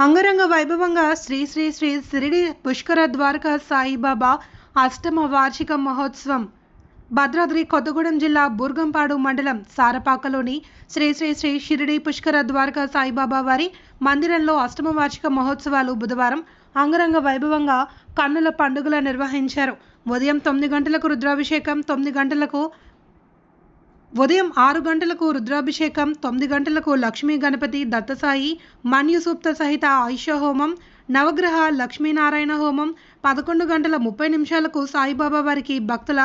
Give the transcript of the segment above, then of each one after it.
అంగరంగ వైభవంగా శ్రీ శ్రీ శ్రీ షిరిడి పుష్కర ద్వారకా సాయిబాబా అష్టమ వార్షిక మహోత్సవం భద్రాద్రి కొత్తగూడెం జిల్లా బూర్గంపాడు మండలం సారపాకలోని శ్రీ శ్రీ శ్రీ షిరిడి పుష్కర ద్వారకా సాయిబాబా వారి మందిరంలో అష్టమ వార్షిక మహోత్సవాలు బుధవారం అంగరంగ వైభవంగా కన్నుల పండుగల నిర్వహించారు. ఉదయం 9 గంటలకు రుద్రాభిషేకం, 6 గంటలకు రుద్రాభిషేకం, 9 గంటలకు లక్ష్మీ గణపతి దత్తసాయి మన్యుసూక్త సహిత ఆయుష హోమం, నవగ్రహ లక్ష్మీనారాయణ హోమం, 11 గంటల 30 నిమిషాలకు సాయిబాబా వారికి భక్తుల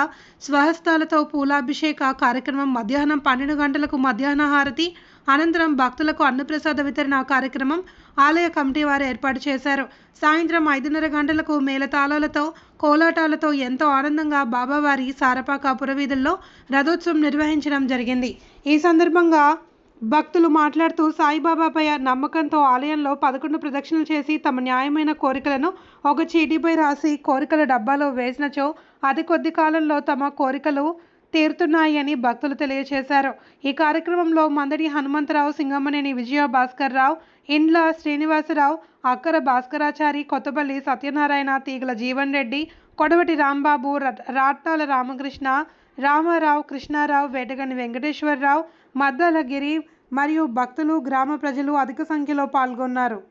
స్వహస్తాలతో పూలాభిషేక కార్యక్రమం, మధ్యాహ్నం 12 గంటలకు మధ్యాహ్న హారతి, అనంతరం భక్తులకు అన్నప్రసాద వితరణ కార్యక్రమం ఆలయ కమిటీ వారు ఏర్పాటు చేశారు. సాయంత్రం 5:30 గంటలకు మేళతాళాలతో కోలాటాలతో ఎంతో ఆనందంగా బాబావారి సారపాక పురవీధుల్లో రథోత్సవం నిర్వహించడం జరిగింది. ఈ సందర్భంగా భక్తులు మాట్లాడుతూ సాయిబాబాపై నమ్మకంతో ఆలయంలో 11 ప్రదక్షిణలు చేసి తమ న్యాయమైన కోరికలను ఒక చీటీపై రాసి కోరికల డబ్బాలో వేసినచో అతి కొద్ది కాలంలో తమ కోరికలు తీరుతున్నాయని భక్తులు తెలియజేశారు. ఈ కార్యక్రమంలో మందడి హనుమంతరావు, సింగమనేని విజయ భాస్కర్ రావు, ఇండ్ల శ్రీనివాసరావు, అక్కర భాస్కరాచారి, కొత్తపల్లి సత్యనారాయణ, తీగల జీవన్ రెడ్డి, కొడవటి రాంబాబు, రాట్నాల రామకృష్ణ, రామారావు, కృష్ణారావు, వేటగని వెంకటేశ్వరరావు, మద్దాల గిరి మరియు భక్తులు, గ్రామ ప్రజలు అధిక సంఖ్యలో పాల్గొన్నారు.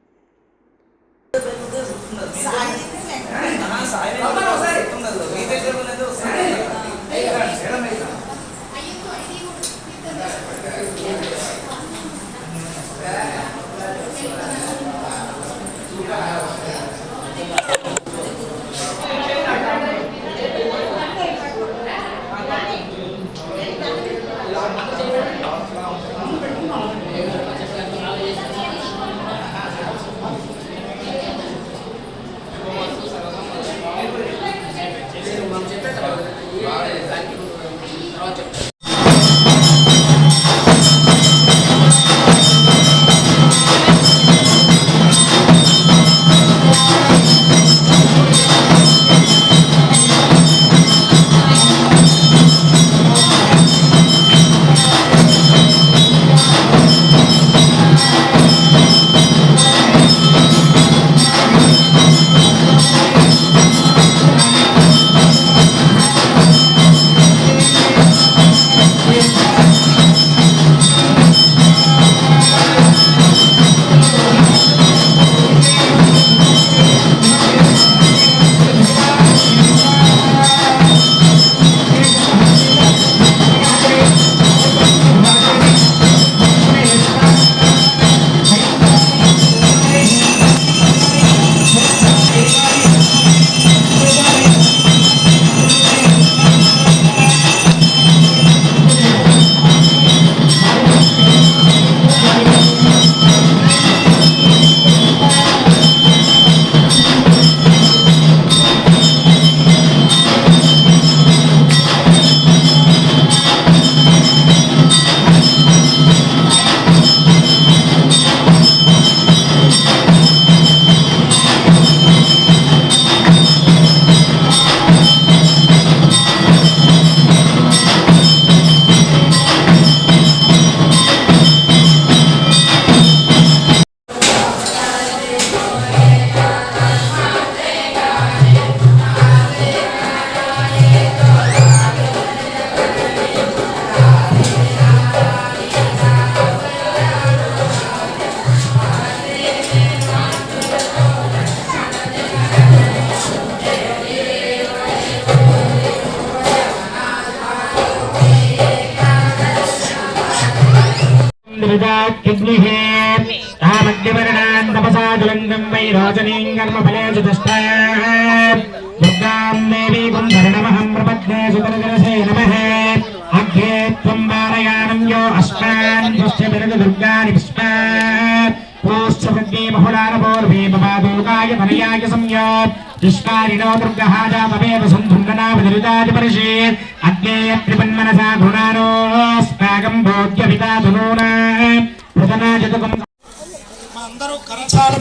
అందరూ కరచాల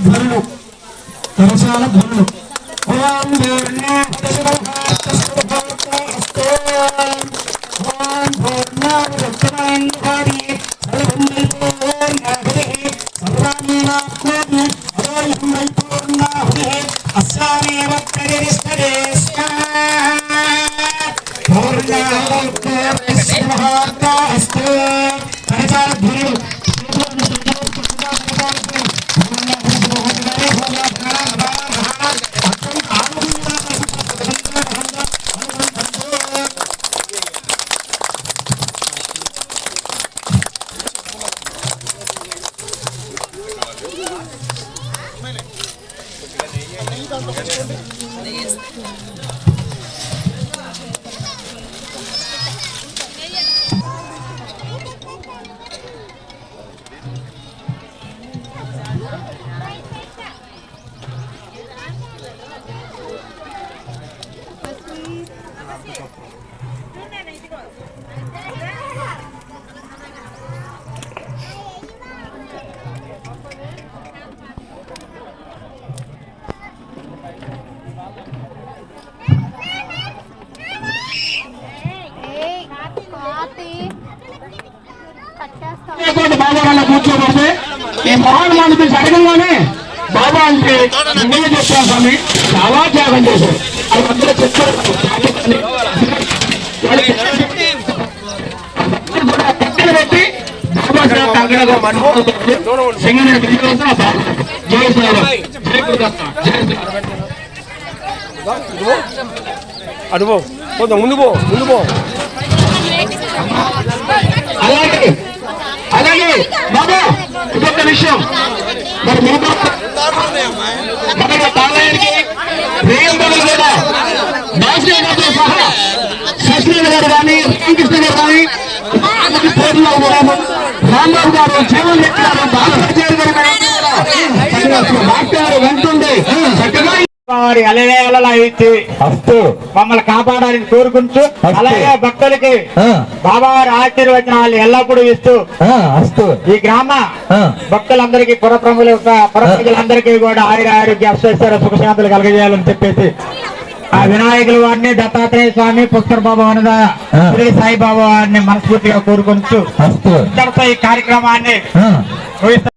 ధ్వనులు ఓం పూర్ణ బాబా వల్ల కూర్చోబడితే ఈ మహాన్ మనకి జరగంగానే బాబా అంటే నిన్నే చెప్తాను స్వామి చాలా త్యాగం చేశారు అది అందరూ చెప్తారు పెట్టి బాబా సింగనగర్ జై అడుగు పోదాం ముందు పో అలాగే అలాగే బాబా ఇంకొక విషయం మరి మీరు మన ఆలయానికి రేయంబలు కూడా బాస్య గారితో సహా శశికళ గారు కానీ రామకృష్ణ గారు కానీ పేర్లో రాంబాబు గారు జీవన్ రెడ్డి గారు బాలరాజు గారు డాక్టర్ వెంటుండే చక్కగా వారి అలవేళలా ఇచ్చి అస్తు మమ్మల్ని కాపాడాలని కోరుకుంటూ అలాగే భక్తులకి బాబావారి ఆశీర్వచనాలు ఎల్లప్పుడూ ఇస్తూ అస్తు ఈ గ్రామ భక్తులందరికీ ప్రజలందరికీ కూడా ఆరోగ్య అశ్వేశ్వర సుఖశాంతులు కలగజేయాలని చెప్పేసి ఆ వినాయకుల వారిని దత్తాత్రేయ స్వామి పుష్కర్ బాబా వనద శ్రీ సాయిబాబా వారిని మనస్ఫూర్తిగా కోరుకుంటూ అస్తు ఈ కార్యక్రమాన్ని